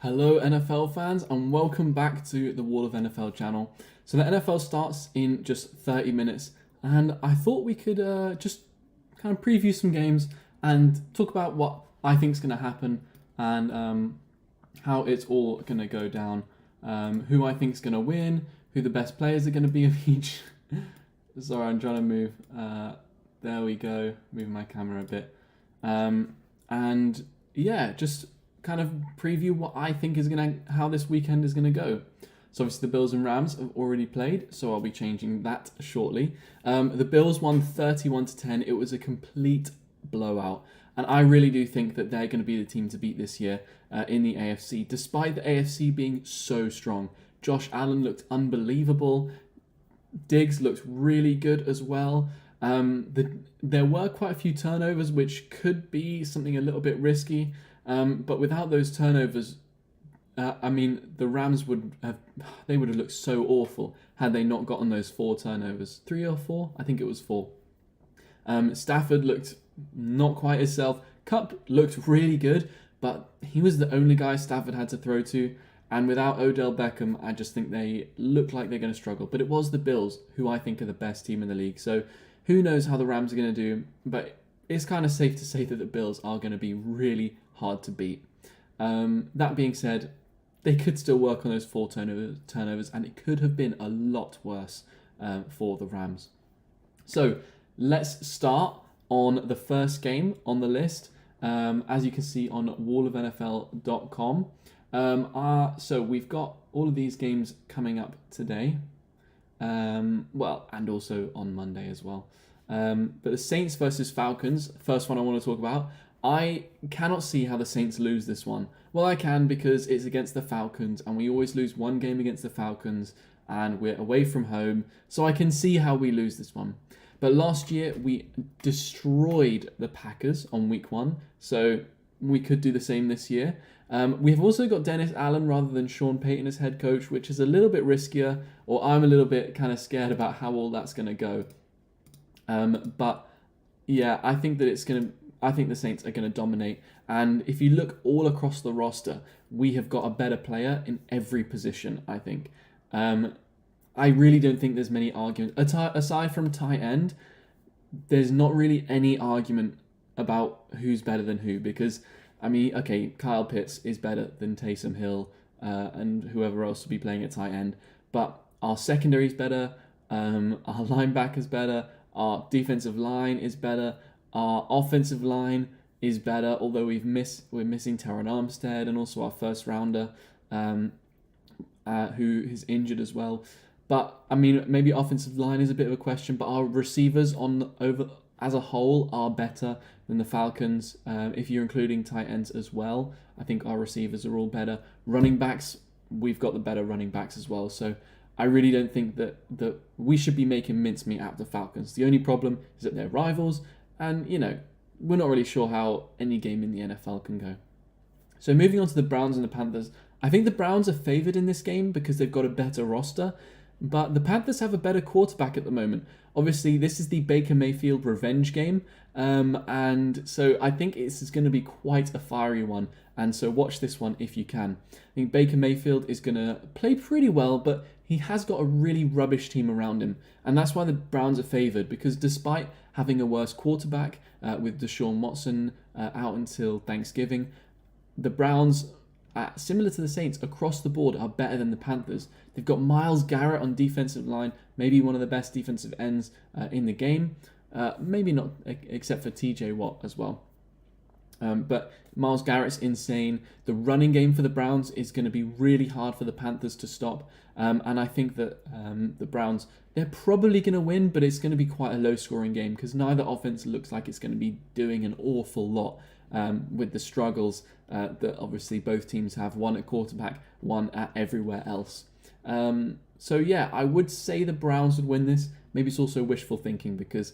Hello NFL fans and welcome back to the Wall of NFL channel. So the NFL starts in just 30 minutes and I thought we could just kind of preview some games and talk about what I think is going to happen and how it's all going to go down, who I think is going to win, who the best players are going to be of each. Sorry, I'm trying to move. There we go, moving my camera a bit. And yeah, just kind of preview what I think is how this weekend is gonna go. So obviously the Bills and Rams have already played, so I'll be changing that shortly. The Bills won 31-10. It was a complete blowout, and I really do think that they're going to be the team to beat this year in the AFC, despite the AFC being so strong. Josh Allen looked unbelievable. Diggs looked really good as well. There were quite a few turnovers, which could be something a little bit risky. But without those turnovers, the Rams would have looked so awful had they not gotten those 4 turnovers. 3 or 4? I think it was 4. Stafford looked not quite himself. Kupp looked really good, but he was the only guy Stafford had to throw to. And without Odell Beckham, I just think they look like they're going to struggle. But it was the Bills, who I think are the best team in the league. So who knows how the Rams are going to do, but it's kind of safe to say that the Bills are going to be really hard to beat. That being said, they could still work on those 4 turnovers, and it could have been a lot worse for the Rams. So let's start on the first game on the list. As you can see on wallofnfl.com. So we've got all of these games coming up today. And also on Monday as well. But the Saints versus Falcons, first one I want to talk about. I cannot see how the Saints lose this one. Well, I can, because it's against the Falcons, and we always lose one game against the Falcons, and we're away from home, so I can see how we lose this one. But last year, we destroyed the Packers on week 1, so we could do the same this year. We've also got Dennis Allen rather than Sean Payton as head coach, which is a little bit riskier, or I'm a little bit kind of scared about how all that's going to go. But yeah, I think the Saints are going to dominate. And if you look all across the roster, we have got a better player in every position, I think. I really don't think there's many arguments. Aside from tight end, there's not really any argument about who's better than who. Because, Kyle Pitts is better than Taysom Hill and whoever else will be playing at tight end. But our secondary is better. Our linebacker's better. Our defensive line is better. Our offensive line is better, although we're missing Terron Armstead and also our first rounder, who is injured as well. But maybe offensive line is a bit of a question, but our receivers as a whole are better than the Falcons. If you're including tight ends as well, I think our receivers are all better. Running backs, we've got the better running backs as well. So I really don't think that we should be making mincemeat out of the Falcons. The only problem is that they're rivals, and we're not really sure how any game in the NFL can go. So moving on to the Browns and the Panthers, I think the Browns are favoured in this game because they've got a better roster, but the Panthers have a better quarterback at the moment. Obviously, this is the Baker Mayfield revenge game, and so I think it's going to be quite a fiery one, and so watch this one if you can. I think Baker Mayfield is going to play pretty well, but he has got a really rubbish team around him, and that's why the Browns are favoured, because despite having a worse quarterback with Deshaun Watson out until Thanksgiving, the Browns, similar to the Saints, across the board are better than the Panthers. They've got Myles Garrett on defensive line, maybe one of the best defensive ends in the game. Maybe not, except for TJ Watt as well. But Myles Garrett's insane. The running game for the Browns is going to be really hard for the Panthers to stop. And I think that the Browns, they're probably going to win, but it's going to be quite a low-scoring game because neither offense looks like it's going to be doing an awful lot with the struggles that obviously both teams have, one at quarterback, one at everywhere else. So yeah, I would say the Browns would win this. Maybe it's also wishful thinking because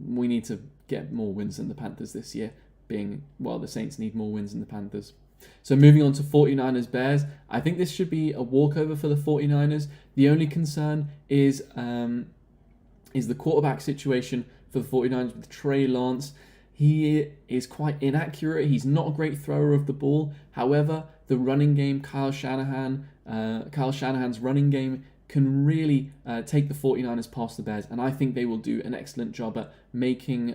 we need to get more wins than the Panthers this year, the Saints need more wins than the Panthers. So moving on to 49ers-Bears, I think this should be a walkover for the 49ers. The only concern is the quarterback situation for the 49ers with Trey Lance. He is quite inaccurate. He's not a great thrower of the ball. However, the running game, Kyle Shanahan's running game can really take the 49ers past the Bears, and I think they will do an excellent job at making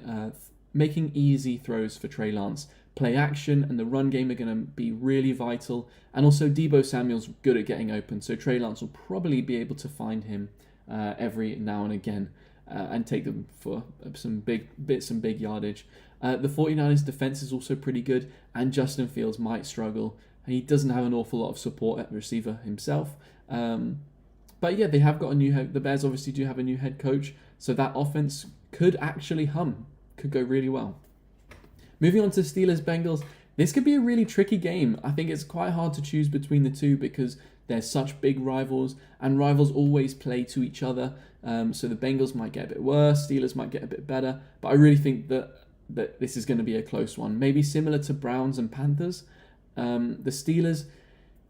easy throws for Trey Lance. Play action and the run game are going to be really vital, and also Deebo Samuel's good at getting open, so Trey Lance will probably be able to find him every now and again and take them for some big yardage. The 49ers defense is also pretty good, and Justin Fields might struggle. He doesn't have an awful lot of support at receiver himself. But yeah, they have got the Bears obviously do have a new head coach, so that offense could actually could go really well. Moving on to Steelers-Bengals, this could be a really tricky game. I think it's quite hard to choose between the two because they're such big rivals, and rivals always play to each other. So the Bengals might get a bit worse, Steelers might get a bit better, but I really think that this is going to be a close one. Maybe similar to Browns and Panthers. The Steelers,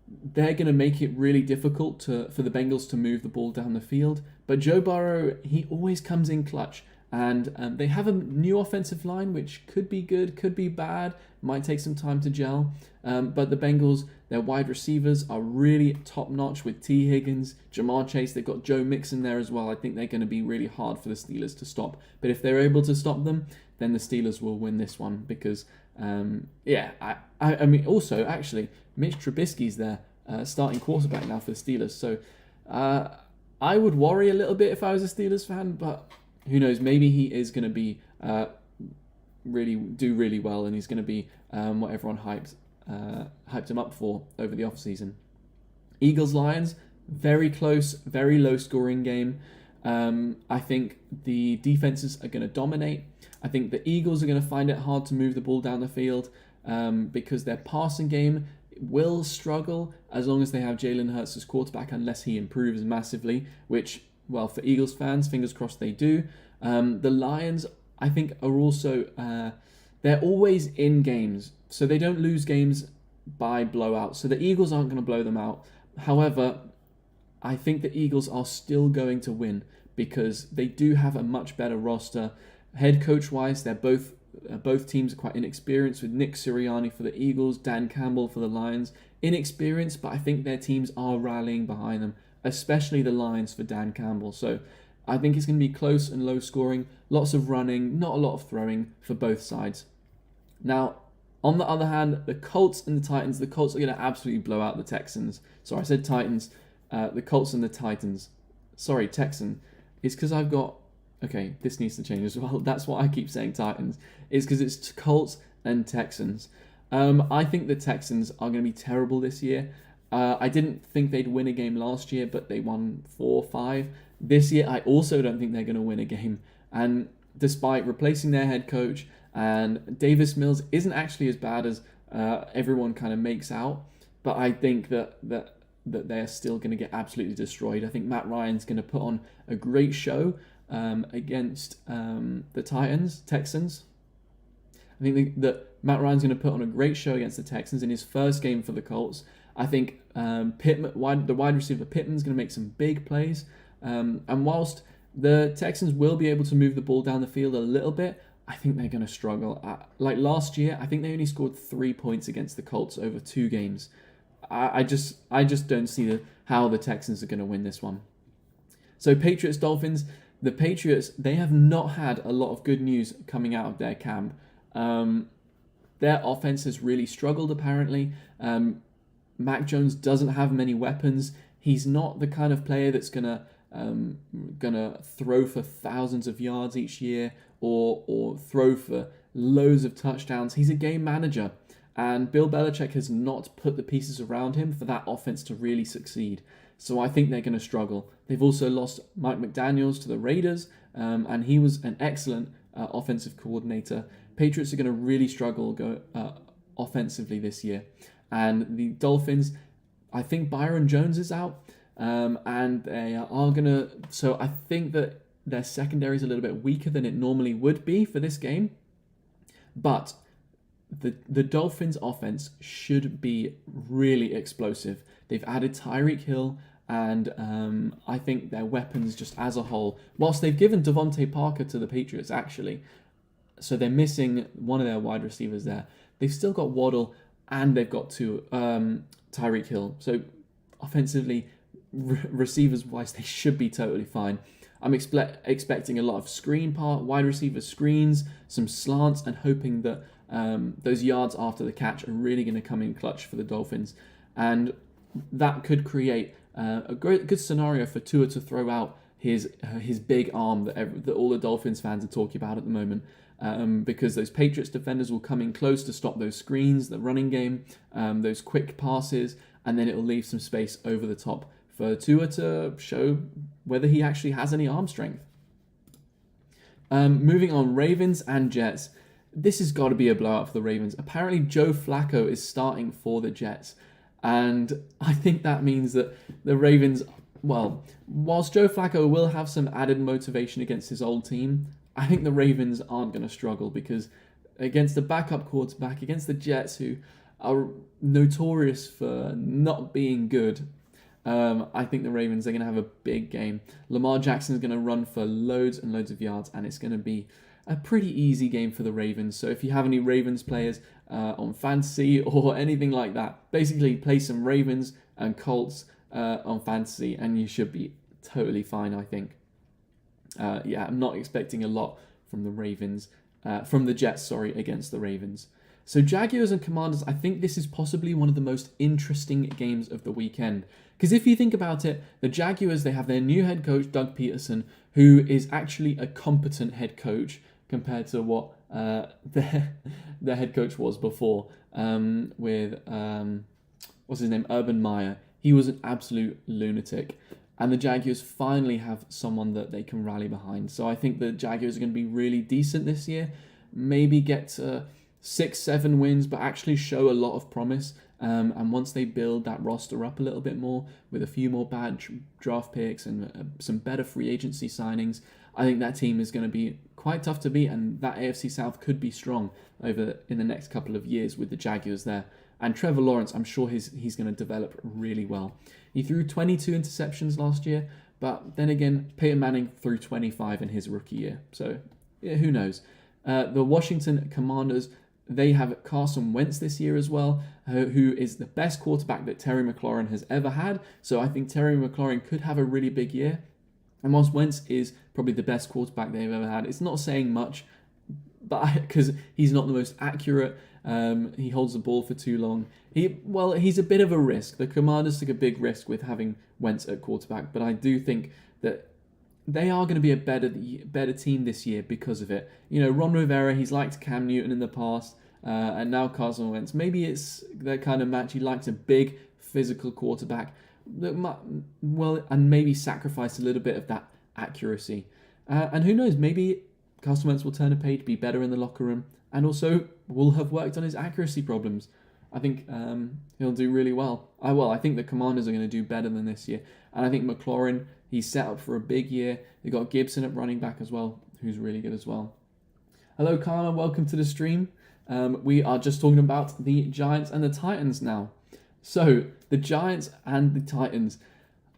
they're going to make it really difficult for the Bengals to move the ball down the field. But Joe Burrow, he always comes in clutch. And they have a new offensive line, which could be good, could be bad, might take some time to gel. But the Bengals, their wide receivers are really top-notch with T. Higgins, Jamar Chase. They've got Joe Mixon there as well. I think they're going to be really hard for the Steelers to stop. But if they're able to stop them, then the Steelers will win this one because, I mean, also, actually, Mitch Trubisky's there, starting quarterback now for the Steelers. So I would worry a little bit if I was a Steelers fan, but who knows? Maybe he is going to be really well, and he's going to be what everyone hyped him up for over the offseason. Eagles-Lions, very close, very low-scoring game. I think the defenses are going to dominate. I think the Eagles are going to find it hard to move the ball down the field because their passing game will struggle as long as they have Jalen Hurts as quarterback, unless he improves massively, which, well, for Eagles fans, fingers crossed they do. The Lions, I think, are also, they're always in games, so they don't lose games by blowout. So the Eagles aren't going to blow them out. However, I think the Eagles are still going to win because they do have a much better roster. Head coach-wise, they're both teams are quite inexperienced, with Nick Sirianni for the Eagles, Dan Campbell for the Lions. Inexperienced, but I think their teams are rallying behind them, especially the Lions for Dan Campbell. So I think it's going to be close and low scoring, lots of running, not a lot of throwing for both sides. Now, on the other hand, the Colts and the Titans, the Colts are going to absolutely blow out the Texans. Sorry, I said Titans. The Colts and the Titans. Sorry, Texan. It's because I've got... Okay, this needs to change as well. That's why I keep saying Titans. It's because it's Colts and Texans. I think the Texans are going to be terrible this year. I didn't think they'd win a game last year, but they won 4-5. This year, I also don't think they're going to win a game. And despite replacing their head coach, and Davis Mills isn't actually as bad as everyone kind of makes out, but I think that they're still going to get absolutely destroyed. I think Matt Ryan's going to put on a great show against the Texans. I think that Matt Ryan's going to put on a great show against the Texans in his first game for the Colts. I think the wide receiver Pittman's going to make some big plays. And whilst the Texans will be able to move the ball down the field a little bit, I think they're going to struggle. Like last year, I think they only scored 3 points against the Colts over 2 games. I just don't see how the Texans are going to win this one. So Patriots, Dolphins. The Patriots, they have not had a lot of good news coming out of their camp. Their offense has really struggled, apparently. Mac Jones doesn't have many weapons. He's not the kind of player that's gonna throw for thousands of yards each year or throw for loads of touchdowns. He's a game manager, and Bill Belichick has not put the pieces around him for that offense to really succeed. So I think they're going to struggle. They've also lost Mike McDaniels to the Raiders, and he was an excellent offensive coordinator. Patriots are going to really struggle offensively this year. And the Dolphins, I think Byron Jones is out, and they are going to... So I think that their secondary is a little bit weaker than it normally would be for this game. But the Dolphins' offense should be really explosive. They've added Tyreek Hill, and I think their weapons just as a whole, whilst they've given Devontae Parker to the Patriots, actually, so they're missing one of their wide receivers there. They've still got Waddle, and they've got Tyreek Hill. So offensively, receivers-wise, they should be totally fine. I'm expecting a lot of wide receiver screens, some slants, and hoping that those yards after the catch are really going to come in clutch for the Dolphins. And that could create a good scenario for Tua to throw out his big arm that all the Dolphins fans are talking about at the moment. Because those Patriots defenders will come in close to stop those screens, the running game, those quick passes, and then it'll leave some space over the top for Tua to show whether he actually has any arm strength. Moving on, Ravens and Jets. This has got to be a blowout for the Ravens. Apparently, Joe Flacco is starting for the Jets. And I think that means that the Ravens, well, whilst Joe Flacco will have some added motivation against his old team, I think the Ravens aren't going to struggle because against the backup quarterback, against the Jets, who are notorious for not being good, I think the Ravens are going to have a big game. Lamar Jackson is going to run for loads and loads of yards, and it's going to be a pretty easy game for the Ravens. So if you have any Ravens players on fantasy or anything like that, basically play some Ravens and Colts on fantasy, and you should be totally fine, I think. I'm not expecting a lot from the Jets, against the Ravens. So Jaguars and Commanders, I think this is possibly one of the most interesting games of the weekend. Because if you think about it, the Jaguars, they have their new head coach, Doug Peterson, who is actually a competent head coach compared to what their head coach was before with, what's his name, Urban Meyer. He was an absolute lunatic. And the Jaguars finally have someone that they can rally behind. So I think the Jaguars are going to be really decent this year. Maybe get 6-7 wins, but actually show a lot of promise. And once they build that roster up a little bit more with a few more bad draft picks and some better free agency signings, I think that team is going to be quite tough to beat. And that AFC South could be strong in the next couple of years with the Jaguars there. And Trevor Lawrence, I'm sure he's going to develop really well. He threw 22 interceptions last year, but then again, Peyton Manning threw 25 in his rookie year. So, yeah, who knows? The Washington Commanders, they have Carson Wentz this year as well, who is the best quarterback that Terry McLaurin has ever had. So I think Terry McLaurin could have a really big year. And whilst Wentz is probably the best quarterback they've ever had, it's not saying much, but because he's not the most accurate. He holds the ball for too long. He's a bit of a risk. The Commanders took a big risk with having Wentz at quarterback, but I do think that they are going to be a better team this year because of it. You know, Ron Rivera, he's liked Cam Newton in the past, and now Carson Wentz. Maybe it's that kind of match. He likes a big physical quarterback that and maybe sacrifice a little bit of that accuracy. And who knows, maybe Carson Wentz will turn a page, be better in the locker room, and also will have worked on his accuracy problems. I think he'll do really well. I think the Commanders are going to do better than this year. And I think McLaurin, he's set up for a big year. They've got Gibson at running back as well, who's really good as well. Hello, Karma. Welcome to the stream. We are just talking about the Giants and the Titans now. So, the Giants and the Titans.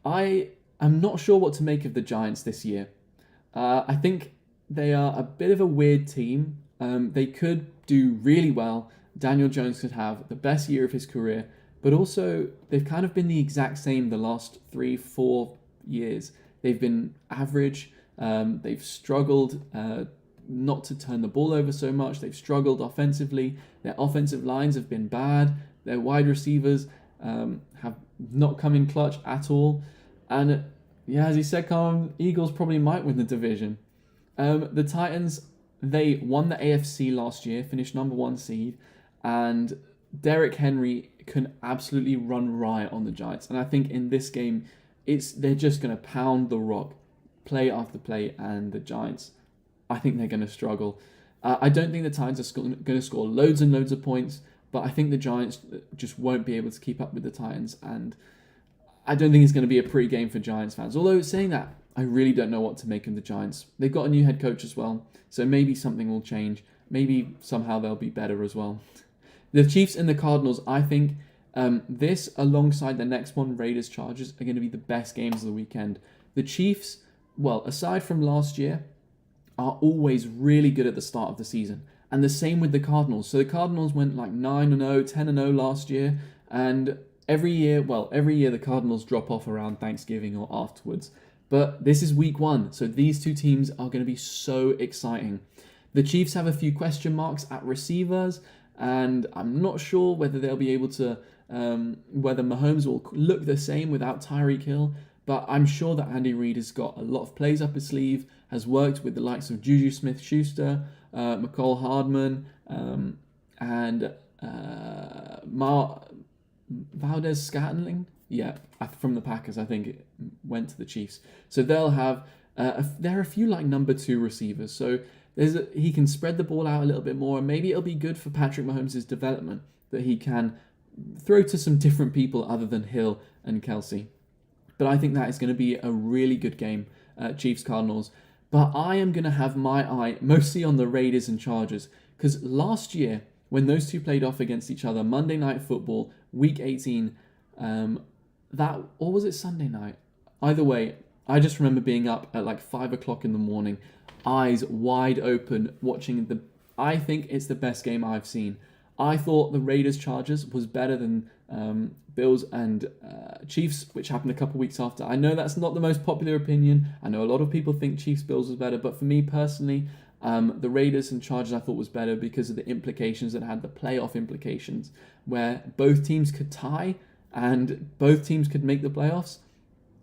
I am not sure what to make of the Giants this year. I think they are a bit of a weird team. They could do really well. Daniel Jones could have the best year of his career, but also they've kind of been the exact same the last 3-4 years. They've been average. They've struggled not to turn the ball over so much. They've struggled offensively. Their offensive lines have been bad. Their wide receivers have not come in clutch at all. And as he said, Eagles probably might win the division. The Titans, they won the AFC last year, finished number 1 seed, and Derrick Henry can absolutely run riot on the Giants. And I think in this game, they're just going to pound the rock, play after play, and the Giants, I think they're going to struggle. I don't think the Titans are going to score loads and loads of points, but I think the Giants just won't be able to keep up with the Titans, and I don't think it's going to be a pretty game for Giants fans. Although saying that, I really don't know what to make of the Giants. They've got a new head coach as well, so maybe something will change. Maybe somehow they'll be better as well. The Chiefs and the Cardinals, I think this, alongside the next one, Raiders, Chargers, are going to be the best games of the weekend. The Chiefs, aside from last year, are always really good at the start of the season. And the same with the Cardinals. So the Cardinals went like 9-0, 10-0 last year, and every year the Cardinals drop off around Thanksgiving or afterwards. But this is week 1, so these two teams are going to be so exciting. The Chiefs have a few question marks at receivers, and I'm not sure whether they'll be able to, whether Mahomes will look the same without Tyreek Hill, but I'm sure that Andy Reid has got a lot of plays up his sleeve, has worked with the likes of Juju Smith-Schuster, McCall Hardman, and Valdez-Scantling, from the Packers, I think it went to the Chiefs. So they'll have, there are a few like number 2 receivers. So he can spread the ball out a little bit more, and maybe it'll be good for Patrick Mahomes' development that he can throw to some different people other than Hill and Kelsey. But I think that is going to be a really good game, Chiefs-Cardinals. But I am going to have my eye mostly on the Raiders and Chargers, because last year, when those two played off against each other, Monday Night Football, Week 18, or was it Sunday night? Either way, I just remember being up at like 5 o'clock in the morning, eyes wide open, watching I think it's the best game I've seen. I thought the Raiders-Chargers was better than Bills and Chiefs, which happened a couple weeks after. I know that's not the most popular opinion. I know a lot of people think Chiefs-Bills was better, but for me personally, the Raiders and Chargers I thought was better because of the implications that had, the playoff implications, where both teams could tie and both teams could make the playoffs.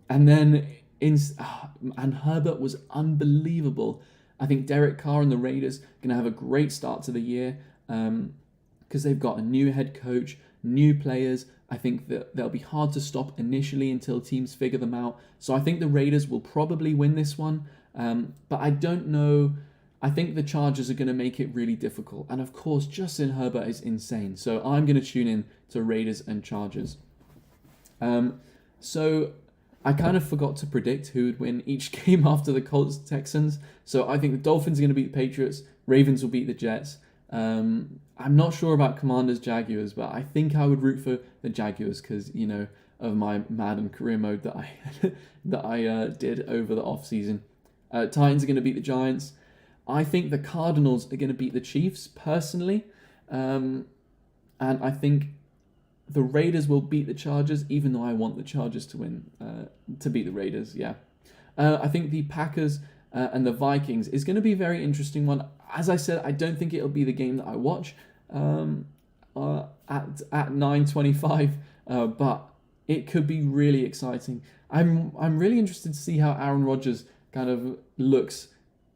And then and Herbert was unbelievable. I think Derek Carr and the Raiders are going to have a great start to the year because they've got a new head coach, new players. I think that they'll be hard to stop initially until teams figure them out. So I think the Raiders will probably win this one. But I don't know. I think the Chargers are going to make it really difficult. And of course, Justin Herbert is insane. So I'm going to tune in to Raiders and Chargers. So I kind of forgot to predict who would win each game after the Colts-Texans. So I think the Dolphins are going to beat the Patriots. Ravens will beat the Jets. I'm not sure about Commanders-Jaguars, but I think I would root for the Jaguars because, of my Madden career mode that I did over the off-season. Titans are going to beat the Giants. I think the Cardinals are going to beat the Chiefs, personally. And I think the Raiders will beat the Chargers, even though I want the Chargers to win, to beat the Raiders, yeah. I think the Packers and the Vikings is going to be a very interesting one. As I said, I don't think it'll be the game that I watch at 9:25, but it could be really exciting. I'm really interested to see how Aaron Rodgers kind of looks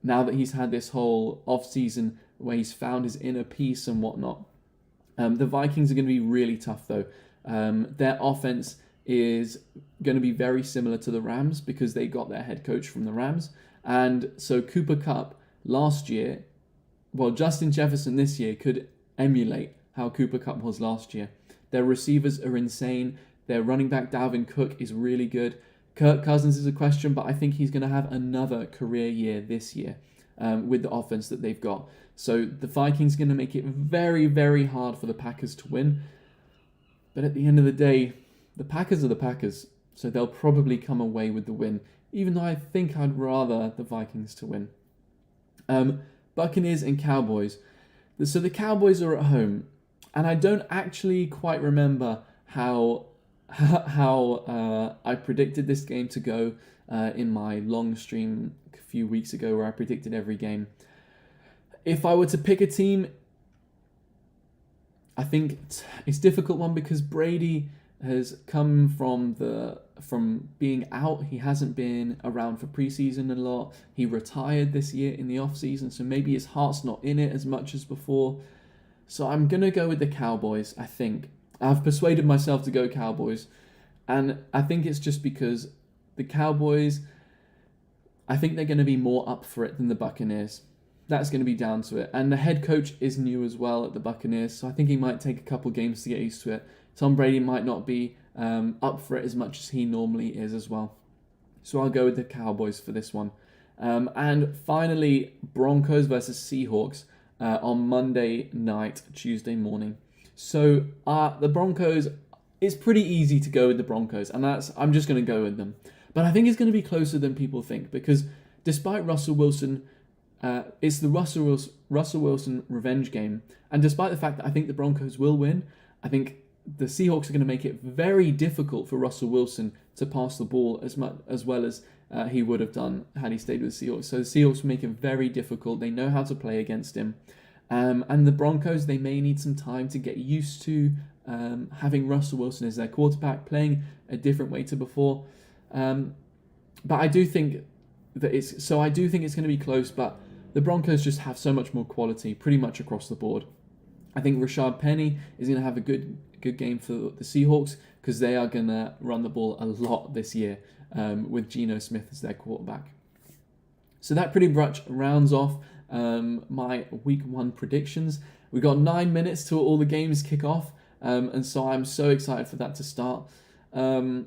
now that he's had this whole off-season where he's found his inner peace and whatnot. The Vikings are going to be really tough, though. Their offense is going to be very similar to the Rams because they got their head coach from the Rams. And so Cooper Kupp last year, Justin Jefferson this year could emulate how Cooper Kupp was last year. Their receivers are insane. Their running back Dalvin Cook is really good. Kirk Cousins is a question, but I think he's going to have another career year this year with the offense that they've got. So the Vikings are going to make it very, very hard for the Packers to win. But at the end of the day, the Packers are the Packers, so they'll probably come away with the win, even though I think I'd rather the Vikings to win. Buccaneers and Cowboys. So the Cowboys are at home, and I don't actually quite remember how I predicted this game to go in my long stream a few weeks ago where I predicted every game. If I were to pick a team, I think it's a difficult one because Brady has come from being out. He hasn't been around for preseason a lot. He retired this year in the offseason, so maybe his heart's not in it as much as before. So I'm going to go with the Cowboys, I think. I've persuaded myself to go Cowboys, and I think it's just because the Cowboys, I think they're going to be more up for it than the Buccaneers. That's going to be down to it. And the head coach is new as well at the Buccaneers, so I think he might take a couple games to get used to it. Tom Brady might not be up for it as much as he normally is as well. So I'll go with the Cowboys for this one. And finally, Broncos versus Seahawks on Monday night, Tuesday morning. So the Broncos, it's pretty easy to go with the Broncos, and I'm just going to go with them. But I think it's going to be closer than people think because despite Russell Wilson, it's the Russell Wilson revenge game, and despite the fact that I think the Broncos will win, I think the Seahawks are going to make it very difficult for Russell Wilson to pass the ball as well as he would have done had he stayed with the Seahawks. So the Seahawks will make it very difficult. They know how to play against him. And the Broncos, they may need some time to get used to having Russell Wilson as their quarterback, playing a different way to before. But I do think that it's going to be close, but the Broncos just have so much more quality pretty much across the board. I think Rashad Penny is going to have a good game for the Seahawks because they are going to run the ball a lot this year with Geno Smith as their quarterback. So that pretty much rounds off my week 1 predictions. We got 9 minutes till all the games kick off, and so I'm so excited for that to start. I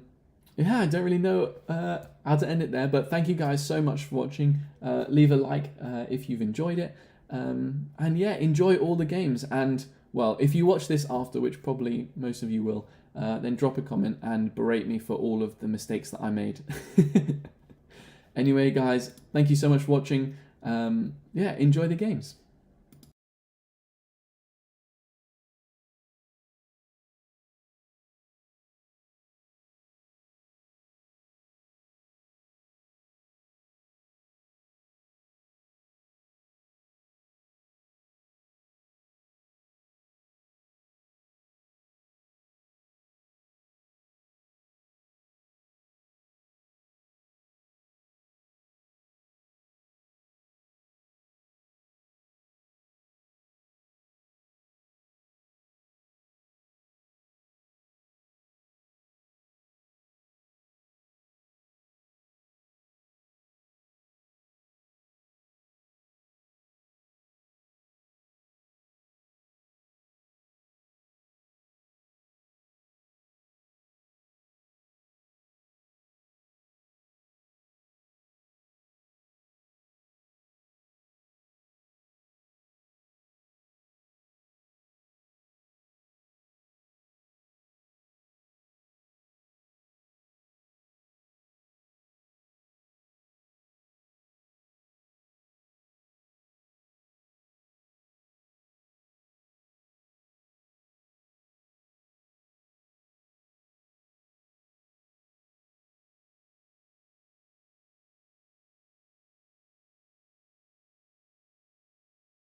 don't really know how to end it there, but thank you guys so much for watching. Leave a like if you've enjoyed it. And yeah, enjoy all the games. And well, if you watch this after, which probably most of you will, then drop a comment and berate me for all of the mistakes that I made. Anyway, guys, thank you so much for watching. Enjoy the games.